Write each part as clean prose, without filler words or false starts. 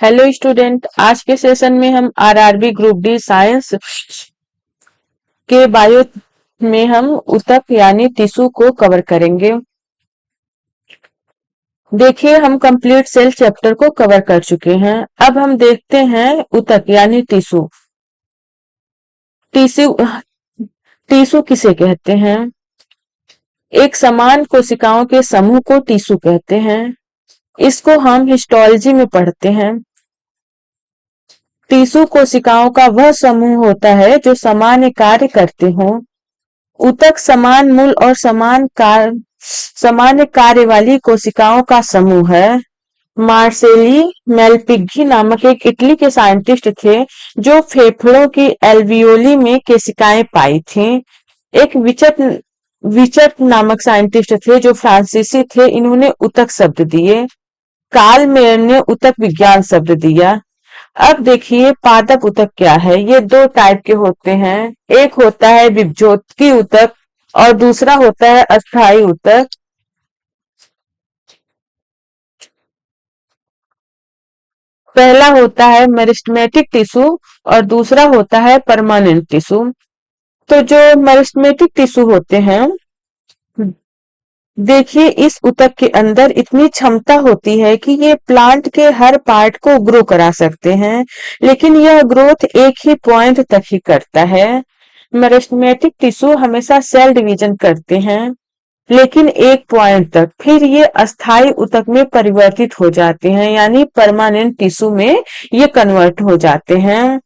Hello student, आज के session में हम आरआरबी ग्रुप डी साइंस के बायो में हम ऊतक यानी टिश्यू को कवर करेंगे। देखिए, हम कंप्लीट सेल चैप्टर को कवर कर चुके हैं। अब हम देखते हैं ऊतक यानी टिश्यू। टिश्यू टिश्यू किसे कहते हैं? एक समान कोशिकाओं के समूह को टिश्यू कहते हैं। इसको हम हिस्टोलॉजी में पढ़ते हैं। टिश्यू कोशिकाओं का वह समूह होता है जो सामान्य कार्य करते हों। ऊतक समान मूल और सामान्य कार्य वाली कोशिकाओं का समूह है। मार्सेली मेलपिग्गी नामक एक इटली के साइंटिस्ट थे जो फेफड़ों की एल्वियोली में कोशिकाएं पाई थी। एक विचट नामक साइंटिस्ट थे जो फ्रांसीसी थे। इन्होंने ऊतक शब्द दिए। कार्ल मेयर ने ऊतक विज्ञान शब्द दिया। अब देखिए, पादप ऊतक क्या है। ये दो टाइप के होते हैं। एक होता है विभज्योति ऊतक और दूसरा होता है अस्थायी ऊतक। पहला होता है मेरिस्टेमेटिक टिश्यू और दूसरा होता है परमानेंट टिश्यू। तो जो मेरिस्टेमेटिक टिश्यू होते हैं, देखिए इस ऊतक के अंदर इतनी क्षमता होती है कि ये प्लांट के हर पार्ट को ग्रो करा सकते हैं, लेकिन यह ग्रोथ एक ही पॉइंट तक ही करता है। मेरिस्टेमेटिक टिश्यू हमेशा सेल डिवीजन करते हैं, लेकिन एक पॉइंट तक। फिर ये अस्थायी ऊतक में परिवर्तित हो जाते हैं, यानी परमानेंट टिश्यू में ये कन्वर्ट हो जाते हैं।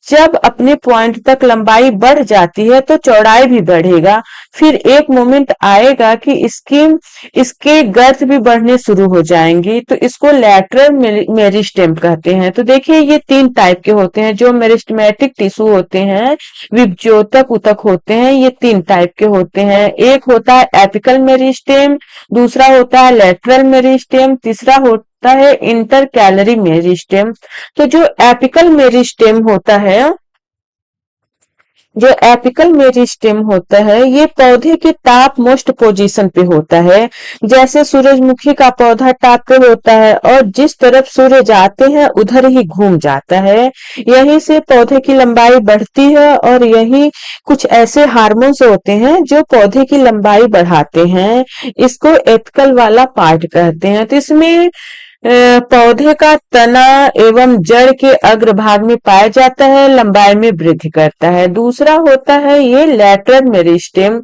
जब अपने पॉइंट तक लंबाई बढ़ जाती है तो चौड़ाई भी बढ़ेगा। फिर एक मोमेंट आएगा कि इसके गर्थ भी बढ़ने शुरू हो जाएंगी, तो इसको लैटरल मेरिस्टेम कहते हैं। तो देखिए, ये तीन टाइप के होते हैं। जो मेरिस्टेमेटिक टिश्यू होते हैं, विभज्योतक ऊतक होते हैं, ये तीन टाइप के होते हैं। एक होता है एपिकल मेरिस्टेम, दूसरा होता है लैटरल मेरिस्टेम, तीसरा होता है इंटरकैलरी मेरिस्टेम। तो जो एपिकल मेरिस्टेम होता है, ये पौधे के टॉप मोस्ट पोजीशन पे होता है। जैसे सूरजमुखी का पौधा टॉप पे होता है और जिस तरफ सूर्य जाते हैं उधर ही घूम जाता है। यहीं से पौधे की लंबाई बढ़ती है और यही कुछ ऐसे हार्मोन्स होते हैं जो पौधे की लंबाई बढ़ाते हैं। इसको एपिकल वाला पार्ट कहते हैं। तो इसमें पौधे का तना एवं जड़ के अग्रभाग में पाया जाता है, लंबाई में वृद्धि करता है। दूसरा होता है ये लैटरल मेरिस्टेम,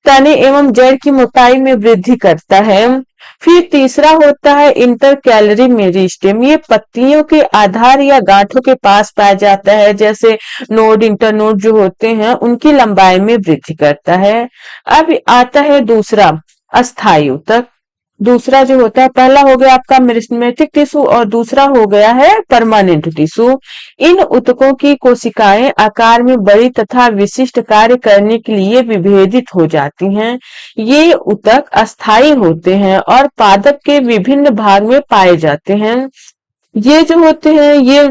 तने एवं जड़ की मोटाई में वृद्धि करता है। फिर तीसरा होता है इंटरकैलरी मेरिस्टेम, ये पत्तियों के आधार या गांठों के पास पाया जाता है। जैसे नोड इंटरनोड जो होते हैं, उनकी लंबाई में वृद्धि करता है। अब आता है दूसरा अस्थायी ऊतक। दूसरा जो होता है, पहला हो गया आपका मेरिस्टेमेटिक टिश्यू और दूसरा हो गया है परमानेंट टिश्यू। इन ऊतकों की कोशिकाएं आकार में बड़ी तथा विशिष्ट कार्य करने के लिए विभेदित हो जाती हैं। ये ऊतक अस्थायी होते हैं और पादप के विभिन्न भाग में पाए जाते हैं। ये जो होते हैं, ये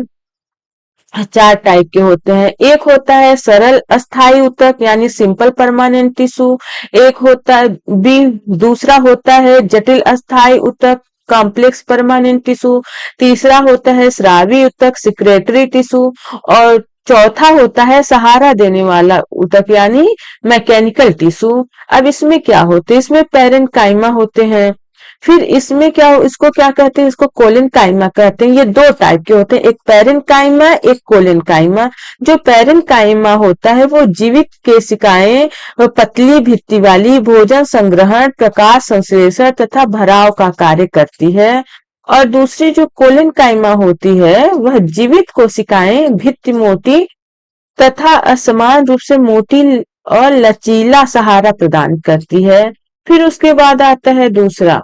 चार टाइप के होते हैं। एक होता है सरल अस्थायी ऊतक यानी सिंपल परमानेंट टिश्यू। एक होता है दूसरा होता है जटिल अस्थायी ऊतक कॉम्प्लेक्स परमानेंट टिश्यू। तीसरा होता है स्रावी ऊतक सिक्रेटरी टिश्यू और चौथा होता है सहारा देने वाला ऊतक यानी मैकेनिकल टिश्यू। अब इसमें क्या होते हैं? इसमें पैरेन्काइमा होते हैं। फिर इसमें इसको क्या कहते हैं? इसको कोलेनकाइमा कहते हैं। ये दो टाइप के होते हैं, एक पैरेन्काइमा एक कोलेनकाइमा। जो पैरेन्काइमा होता है वो जीवित केशिकाएं पतली भित्ति वाली भोजन संग्रहण प्रकाश संश्लेषण तथा भराव का कार्य करती है। और दूसरी जो कोलेनकाइमा होती है वह जीवित कोशिकाएं भित्ति मोटी तथा असमान रूप से मोटी और लचीला सहारा प्रदान करती है। फिर उसके बाद आता है दूसरा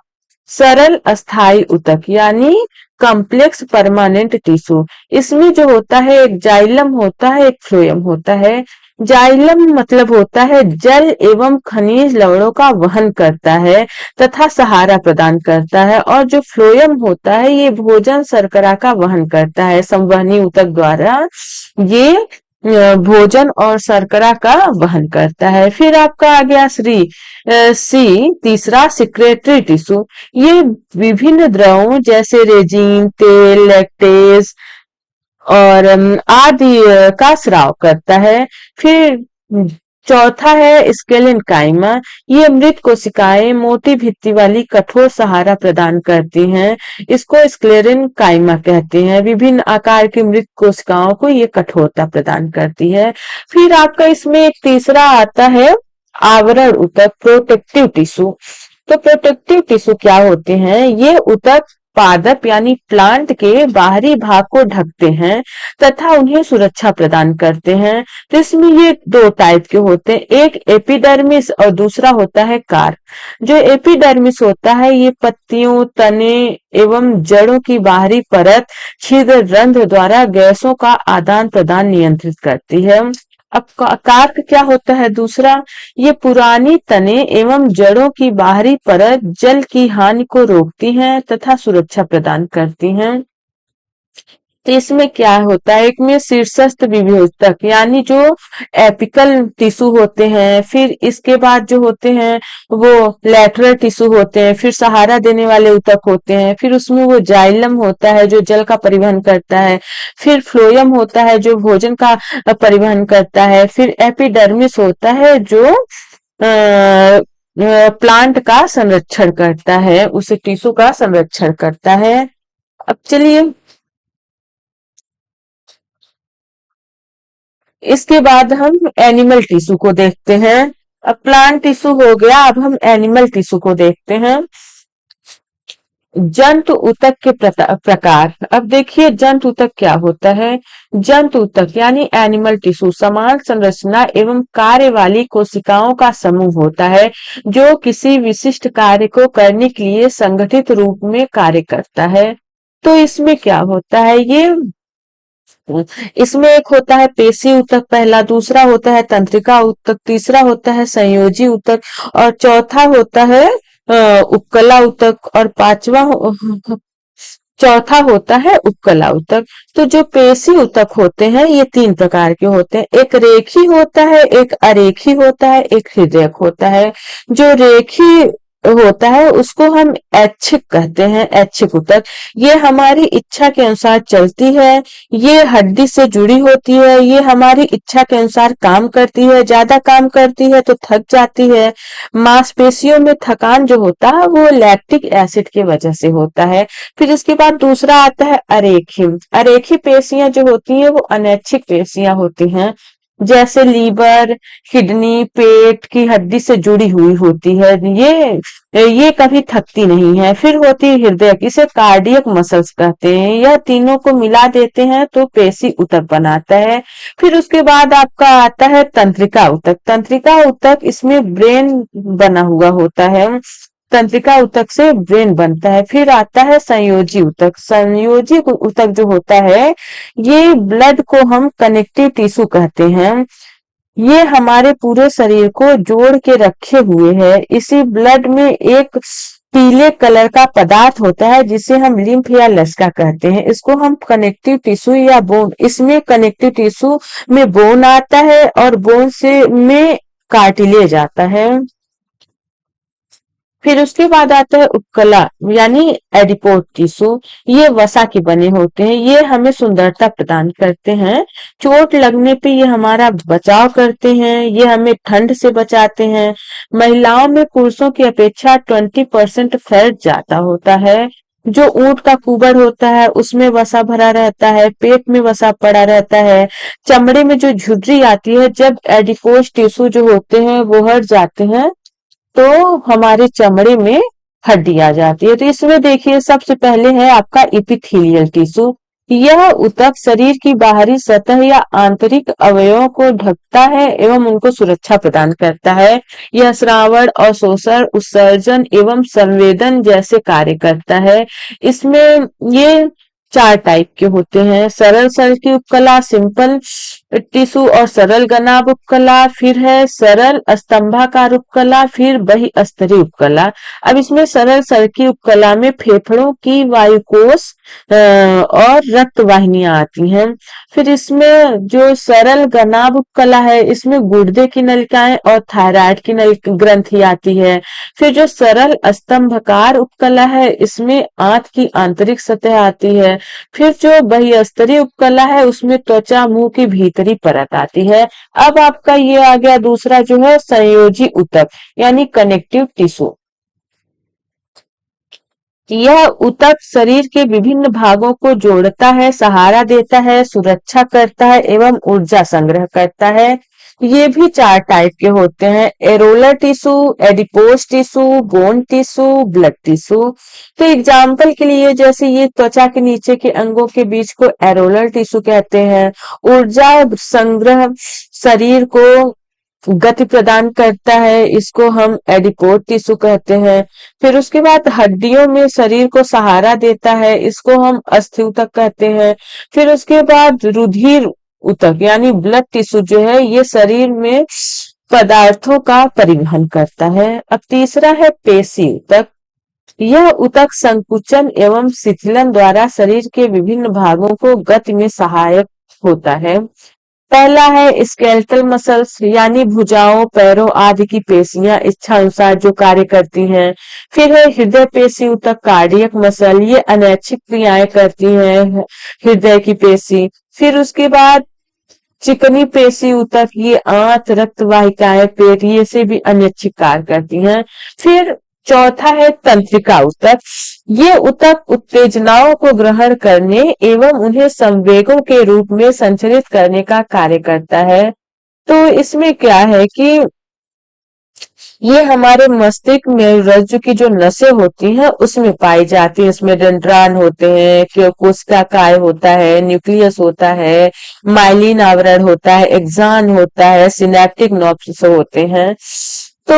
सरल अस्थायी ऊतक यानी कॉम्प्लेक्स परमानेंट टिश्यू। इसमें जो होता है एक जाइलम होता है, एक फ्लोएम होता है। जाइलम मतलब होता है जल एवं खनिज लवणों का वहन करता है तथा सहारा प्रदान करता है, और जो फ्लोएम होता है ये भोजन शर्करा का वहन करता है। संवहनी ऊतक द्वारा ये भोजन और शर्करा का वहन करता है। फिर आपका आ गया सी तीसरा सिक्रेटरी टिश्यू। ये विभिन्न द्रवों जैसे रेजिन, तेल, लैक्टेज और आदि का स्राव करता है। फिर चौथा है स्केलेन काइमा। ये मृत कोशिकाएं मोटी भित्ति वाली कठोर सहारा प्रदान करती हैं। इसको स्क्लेरेन काइमा कहते हैं। विभिन्न आकार की मृत कोशिकाओं को ये कठोरता प्रदान करती है। फिर आपका इसमें एक तीसरा आता है आवरण ऊतक, प्रोटेक्टिव टिश्यू। तो प्रोटेक्टिव टिश्यू क्या होते हैं? ये ऊतक पादप यानी प्लांट के बाहरी भाग को ढकते हैं तथा उन्हें सुरक्षा प्रदान करते हैं। तो इसमें ये दो टाइप के होते हैं, एक एपिडर्मिस और दूसरा होता है कार्प। जो एपिडर्मिस होता है ये पत्तियों, तने एवं जड़ों की बाहरी परत छिद्र रंध्र द्वारा गैसों का आदान प्रदान नियंत्रित करती है। अब कार्क क्या होता है दूसरा? ये पुरानी तने एवं जड़ों की बाहरी परत जल की हानि को रोकती हैं तथा सुरक्षा प्रदान करती हैं। तो इसमें क्या होता है? एक में शीर्षस्थ विभेदक यानी जो एपिकल टिश्यू होते हैं, फिर इसके बाद जो होते हैं वो लैटरल टिश्यू होते हैं, फिर सहारा देने वाले ऊतक होते हैं, फिर उसमें वो जाइलम होता है जो जल का परिवहन करता है, फिर फ्लोयम होता है जो भोजन का परिवहन करता है, फिर एपिडर्मिस होता है जो प्लांट का संरक्षण करता है, उस टिश्यू का संरक्षण करता है। अब चलिए इसके बाद हम एनिमल टिश्यू को देखते हैं। अब प्लांट टिश्यू हो गया, अब हम एनिमल टिश्यू को देखते हैं। जंतु ऊतक के प्रकार। अब देखिए जंतु ऊतक क्या होता है? जंतु ऊतक यानी एनिमल टिश्यू समान संरचना एवं कार्य वाली कोशिकाओं का समूह होता है जो किसी विशिष्ट कार्य को करने के लिए संगठित रूप में कार्य करता है। तो इसमें क्या होता है? इसमें एक होता है पेशी ऊतक पहला, दूसरा होता है तंत्रिका ऊतक, तीसरा होता है संयोजी ऊतक और चौथा होता है उपकला ऊतक और चौथा होता है उपकला ऊतक। तो जो पेशी ऊतक होते हैं ये तीन प्रकार के होते हैं, एक रेखी होता है, एक अरेखी होता है, एक हृदयक होता है। जो रेखी होता है उसको हम ऐच्छिक कहते हैं, ऐच्छिक ऊतक। ये हमारी इच्छा के अनुसार चलती है, ये हड्डी से जुड़ी होती है, ये हमारी इच्छा के अनुसार काम करती है, ज्यादा काम करती है तो थक जाती है। मांसपेशियों में थकान जो होता है वो लैक्टिक एसिड की वजह से होता है। फिर इसके बाद दूसरा आता है अरेखी। अरेखी पेशियां जो होती है वो अनैच्छिक पेशियां होती हैं, जैसे लीवर, किडनी, पेट की हड्डी से जुड़ी हुई होती है, ये कभी थकती नहीं है। फिर होती है हृदय, इसे कार्डियक मसल्स कहते हैं, यह तीनों को मिला देते हैं तो पेशी ऊतक बनाता है। फिर उसके बाद आपका आता है तंत्रिका ऊतक। तंत्रिका ऊतक इसमें ब्रेन बना हुआ होता है, तंत्रिका ऊतक से ब्रेन बनता है। फिर आता है संयोजी ऊतक। संयोजी ऊतक जो होता है ये ब्लड को हम कनेक्टिव टिश्यू कहते हैं, ये हमारे पूरे शरीर को जोड़ के रखे हुए है। इसी ब्लड में एक पीले कलर का पदार्थ होता है जिसे हम लिम्फ या लसका कहते हैं, इसको हम कनेक्टिव टिश्यू या बोन, इसमें कनेक्टिव टिश्यू में बोन आता है और बोन से में कार्टिलेज आता है। फिर उसके बाद आता है उपकला यानी एडिपोज टिश्यू। ये वसा के बने होते हैं, ये हमें सुंदरता प्रदान करते हैं, चोट लगने पे ये हमारा बचाव करते हैं, ये हमें ठंड से बचाते हैं। महिलाओं में पुरुषों की अपेक्षा 20% फैट ज्यादा होता है। जो ऊंट का कुबर होता है उसमें वसा भरा रहता है, पेट में वसा पड़ा रहता है, चमड़े में जो झुर्री आती है जब एडिपोज टिश्यू जो होते हैं वो हट जाते हैं तो हमारे चमड़े में हड्डी आ जाती है। तो इसमें देखिए सबसे पहले है आपका इपिथेलियल टिश्यू। यह ऊतक शरीर की बाहरी सतह या आंतरिक अवयवों को ढकता है एवं उनको सुरक्षा प्रदान करता है। यह श्रावण, अवशोषण, उत्सर्जन एवं संवेदन जैसे कार्य करता है। इसमें ये चार टाइप के होते हैं, सरल सल्की उपकला, सिंपल टिश्यू और सरल गनाभ उपकला, फिर है सरल स्तंभाकार उपकला, फिर बहिस्तरीय उपकला। अब इसमें सरल सल्की उपकला में फेफड़ों की वायुकोश और रक्त वाहिनियां आती हैं। फिर इसमें जो सरल गनाभ उपकला है, इसमें गुर्दे की नलिकाएं और थायराइड की नल ग्रंथि आती है। फिर जो सरल स्तंभकार उपकला है, इसमें आंत की आंतरिक सतह आती है। फिर जो बहिस्तरीय उपकला है, उसमें त्वचा मुंह की भीतरी परत आती है। अब आपका ये आ गया दूसरा जो है संयोजी ऊतक यानी कनेक्टिव टिश्यू। यह ऊतक शरीर के विभिन्न भागों को जोड़ता है, सहारा देता है, सुरक्षा करता है एवं ऊर्जा संग्रह करता है। ये भी चार टाइप के होते हैं: areolar tissue, adipose tissue, bone tissue, blood tissue. तो एग्जाम्पल के लिए जैसे ये त्वचा के नीचे के अंगों के बीच को एरोलर टिश्यू कहते हैं। ऊर्जा संग्रह शरीर को गति प्रदान करता है, इसको हम एडिपोज टिश्यू कहते हैं। फिर उसके बाद हड्डियों में शरीर को सहारा देता है, इसको हम अस्थि ऊतक कहते हैं। फिर उसके बाद रुधिर ऊतक यानी ब्लड टिश्यू जो है, ये शरीर में पदार्थों का परिवहन करता है। अब तीसरा है पेशी ऊतक। यह ऊतक संकुचन एवं शिथिलन द्वारा शरीर के विभिन्न भागों को गति में सहायक होता है। पहला है स्केलेटल मसल्स यानी भुजाओं, पैरों आदि की पेशियां इच्छा अनुसार जो कार्य करती हैं। फिर है हृदय पेशी ऊतक, कार्डियक मसल, ये अनैच्छिक क्रियाएं करती हैं हृदय की पेशी। फिर उसके बाद चिकनी पेशी ऊतक, ये आंत, रक्त वाहिकाएं, पेट, ये से भी अनैच्छिक कार्य करती हैं। फिर चौथा है तंत्रिका ऊतक। ये ऊतक उत्तेजनाओं को ग्रहण करने एवं उन्हें संवेगों के रूप में संचरित करने का कार्य करता है। तो इसमें क्या है कि ये हमारे मस्तिष्क में रज्जु की जो नसें होती हैं उसमें पाई जाती है। इसमें डेंड्रान होते हैं, कोशिकाकाय होता है, न्यूक्लियस होता है, माइलिन आवरण होता है, एक्सान होता है, सिनेप्टिक नॉब्स होते हैं। तो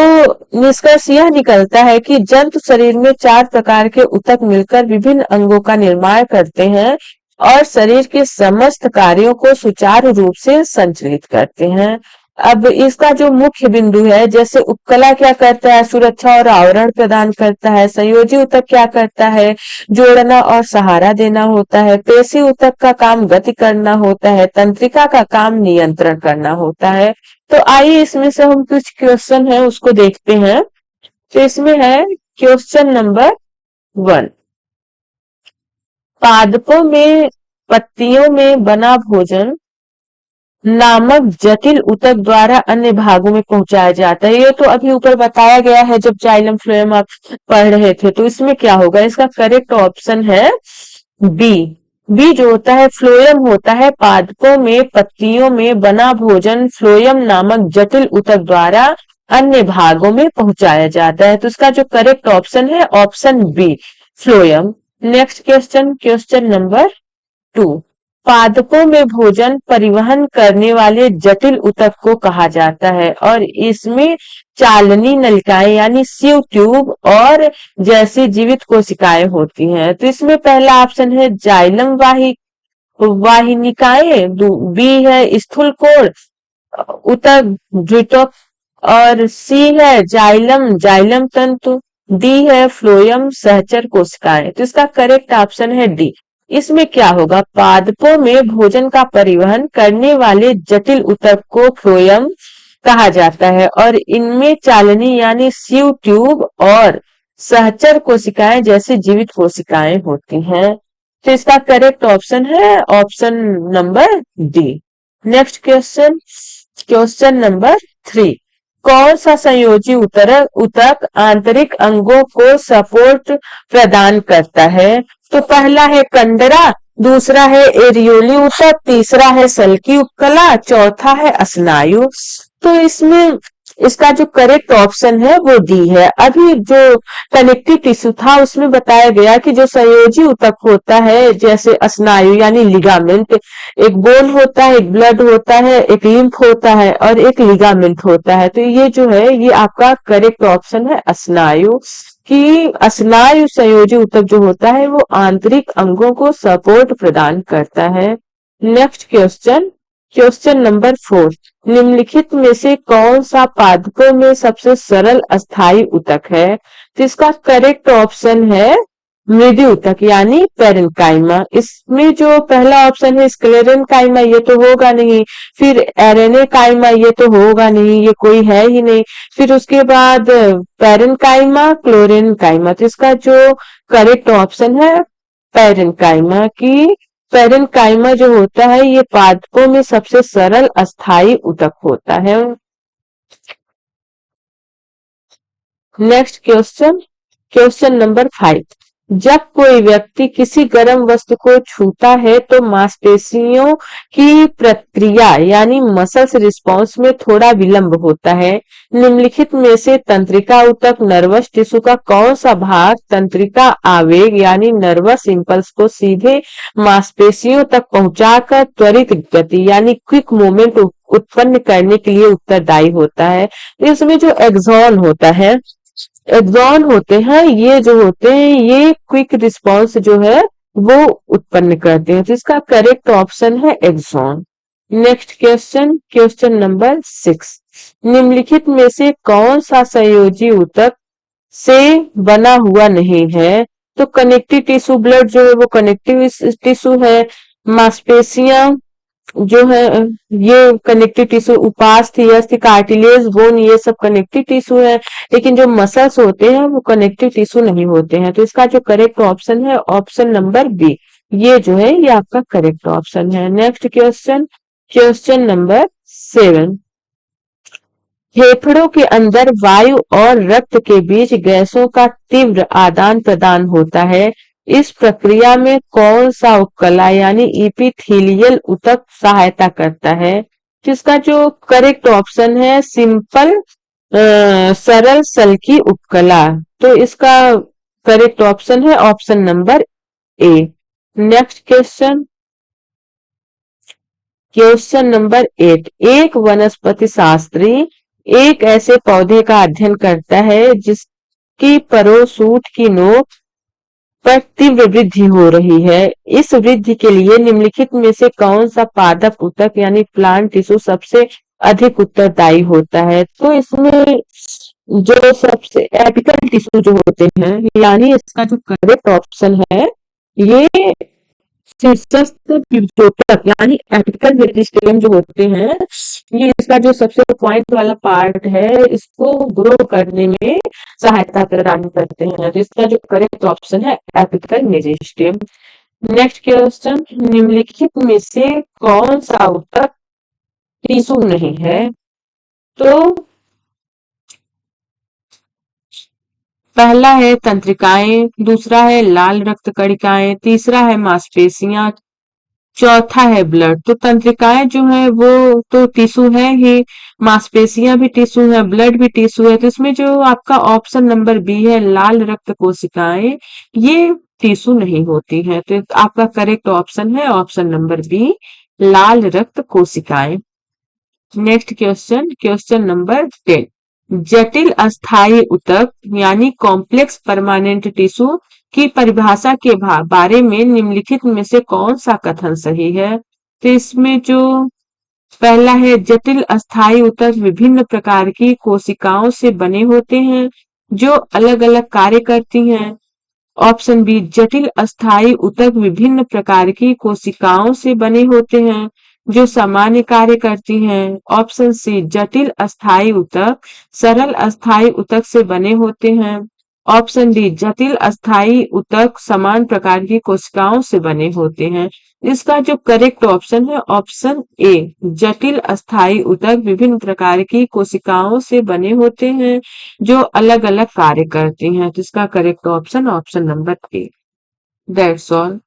निष्कर्ष यह निकलता है कि जंतु शरीर में चार प्रकार के ऊतक मिलकर विभिन्न अंगों का निर्माण करते हैं और शरीर के समस्त कार्यों को सुचारू रूप से संचालित करते हैं। अब इसका जो मुख्य बिंदु है, जैसे उपकला क्या करता है, सुरक्षा और आवरण प्रदान करता है। संयोजी ऊतक क्या करता है, जोड़ना और सहारा देना होता है। पेशी ऊतक का काम गति करना होता है। तंत्रिका का काम नियंत्रण करना होता है। तो आइए इसमें से हम कुछ क्वेश्चन है उसको देखते हैं। तो इसमें है क्वेश्चन नंबर 1, पादपों में पत्तियों में बना भोजन नामक जटिल ऊतक द्वारा अन्य भागों में पहुंचाया जाता है। ये तो अभी ऊपर बताया गया है जब जाइलम फ्लोएम आप पढ़ रहे थे। तो इसमें क्या होगा, इसका करेक्ट ऑप्शन है बी। बी जो होता है फ्लोएम होता है पादपों में पत्तियों में बना भोजन फ्लोएम नामक जटिल ऊतक द्वारा अन्य भागों में पहुंचाया जाता है। तो इसका जो करेक्ट ऑप्शन है option B, phloem. Next question, question number 2, पादपों में भोजन परिवहन करने वाले जटिल ऊतक को कहा जाता है और इसमें चालनी नलिकाएं यानी सीव ट्यूब और जैसी जीवित कोशिकाएं होती हैं। तो इसमें पहला ऑप्शन है जाइलम वाहिनिकाएं, बी है स्थूल कोण ऊतक द्वितीयक और सी है जाइलम तंतु, डी है फ्लोएम सहचर कोशिकाएं। तो इसका करेक्ट ऑप्शन है डी। इसमें क्या होगा, पादपों में भोजन का परिवहन करने वाले जटिल ऊतक को फ्लोएम कहा जाता है और इनमें चालनी यानी सीव ट्यूब और सहचर कोशिकाएं जैसी जीवित कोशिकाएं होती हैं। तो इसका करेक्ट ऑप्शन है option number D. Next question, question number 3, कौन सा संयोजी ऊतक आंतरिक अंगों को सपोर्ट प्रदान करता है? तो पहला है कंडरा, दूसरा है एरियोली ऊतक, तीसरा है सल्की उपकला, चौथा है स्नायु। तो इसमें इसका जो करेक्ट ऑप्शन है वो डी है। अभी जो कनेक्टिव टिश्यू था उसमें बताया गया कि जो संयोजी ऊतक होता है जैसे स्नायु यानी लिगामेंट, एक बोन होता है, एक ब्लड होता है, एक लिम्फ होता है और एक लिगामेंट होता है। तो ये जो है ये आपका करेक्ट ऑप्शन है स्नायु, कि स्नायु संयोजी ऊतक जो होता है वो आंतरिक अंगों को सपोर्ट प्रदान करता है। नेक्स्ट क्वेश्चन, क्वेश्चन नंबर 4, निम्नलिखित में से कौन सा पादपों में सबसे सरल अस्थायी ऊतक है? तो इसका करेक्ट ऑप्शन है मृदु ऊतक यानी पेरेन्काइमा। इसमें जो पहला ऑप्शन है स्क्लेरेन्काइमा, ये तो होगा नहीं। फिर एरेनेकाइमा, ये तो होगा नहीं, ये कोई है ही नहीं। फिर उसके बाद पेरेन्काइमा, क्लोरेन्काइमा। तो इसका जो करेक्ट ऑप्शन है पेरेन्काइमा की। पेरेन्काइमा जो होता है ये पादपों में सबसे सरल अस्थाई ऊतक होता है। Next question, question number 5। जब कोई व्यक्ति किसी गर्म वस्तु को छूता है तो मांसपेशियों की प्रतिक्रिया यानी मसल्स रिस्पॉन्स में थोड़ा विलंब होता है। निम्नलिखित में से तंत्रिका ऊतक नर्वस टिश्यू का कौन सा भाग तंत्रिका आवेग यानी नर्वस इंपल्स को सीधे मांसपेशियों तक पहुंचाकर त्वरित गति यानी क्विक मूवमेंट उत्पन्न करने के लिए उत्तरदायी होता है। इसमें जो एक्सॉन होता है, एक्सॉन होते हैं, ये जो होते हैं ये क्विक रिस्पॉन्स जो है वो उत्पन्न करते हैं। तो इसका करेक्ट ऑप्शन है axon. Next question, question number 6। निम्नलिखित में से कौन सा संयोजी ऊतक से बना हुआ नहीं है? तो कनेक्टिव टिश्यू ब्लड जो है वो कनेक्टिव टिश्यू है। मांसपेशियां जो है ये कनेक्टिव टिश्यू, उपास्थि, अस्थि, कार्टिलेज, बोन, ये सब कनेक्टिव टिश्यू है। लेकिन जो मसल्स होते हैं वो कनेक्टिव टिश्यू नहीं होते हैं। तो इसका जो करेक्ट ऑप्शन है ऑप्शन नंबर बी, ये जो है ये आपका करेक्ट ऑप्शन है। Next question, question number 7। फेफड़ों के अंदर वायु और रक्त के बीच गैसों का तीव्र आदान प्रदान होता है। इस प्रक्रिया में कौन सा उपकला यानी इपिथेलियल ऊतक सहायता करता है? जिसका जो करेक्ट ऑप्शन है सिंपल सरल सल्की उपकला। तो इसका करेक्ट ऑप्शन है option number A. Next question, question number 8। एक वनस्पति शास्त्री एक ऐसे पौधे का अध्ययन करता है जिसकी परोसूट की नोक पर तीव्र वृद्धि हो रही है। इस वृद्धि के लिए निम्नलिखित में से कौन सा पादप ऊतक यानी प्लांट टिश्यू सबसे अधिक उत्तरदायी होता है? तो इसमें जो सबसे एपिकल टिश्यू जो होते हैं यानी इसका जो करेक्ट ऑप्शन है ये शीर्षस्थ विभोजक यानी एपिकल मेरिस्टेम जो होते हैं, ये इसका जो सबसे पॉइंट वाला पार्ट है इसको ग्रो करने में सहायता प्रदान करते हैं। तो इसका जो करेक्ट ऑप्शन है एपिकल मेरिस्टेम। नेक्स्ट क्वेश्चन, निम्नलिखित में से कौन सा ऊतक टिश्यू नहीं है? तो पहला है तंत्रिकाएं, दूसरा है लाल रक्त कणिकाएं, तीसरा है मांसपेशियां, चौथा है ब्लड। तो तंत्रिकाएं जो है वो तो टिश्यू है ही, मांसपेशियां भी टिश्यू है, ब्लड भी टिश्यू है। तो इसमें जो आपका ऑप्शन नंबर बी है लाल रक्त कोशिकाएं, ये टिश्यू नहीं होती है। तो आपका करेक्ट ऑप्शन है ऑप्शन नंबर बी लाल रक्त कोशिकाएं। Next question, question number 10। जटिल अस्थायी ऊतक यानी कॉम्प्लेक्स परमानेंट टिश्यू की परिभाषा के बारे में निम्नलिखित में से कौन सा कथन सही है? तो इसमें जो पहला है जटिल अस्थायी ऊतक विभिन्न प्रकार की कोशिकाओं से बने होते हैं जो अलग अलग कार्य करती हैं। ऑप्शन बी जटिल अस्थायी ऊतक विभिन्न प्रकार की कोशिकाओं से बने होते हैं जो सामान्य कार्य करती हैं। ऑप्शन सी जटिल अस्थायी ऊतक सरल अस्थायी ऊतक से बने होते हैं। ऑप्शन डी जटिल अस्थायी ऊतक समान प्रकार की कोशिकाओं से बने होते हैं। इसका जो करेक्ट ऑप्शन है ऑप्शन ए जटिल अस्थायी ऊतक विभिन्न प्रकार की कोशिकाओं से बने होते हैं जो अलग अलग कार्य करती हैं। तो इसका correct option option number A. That's all.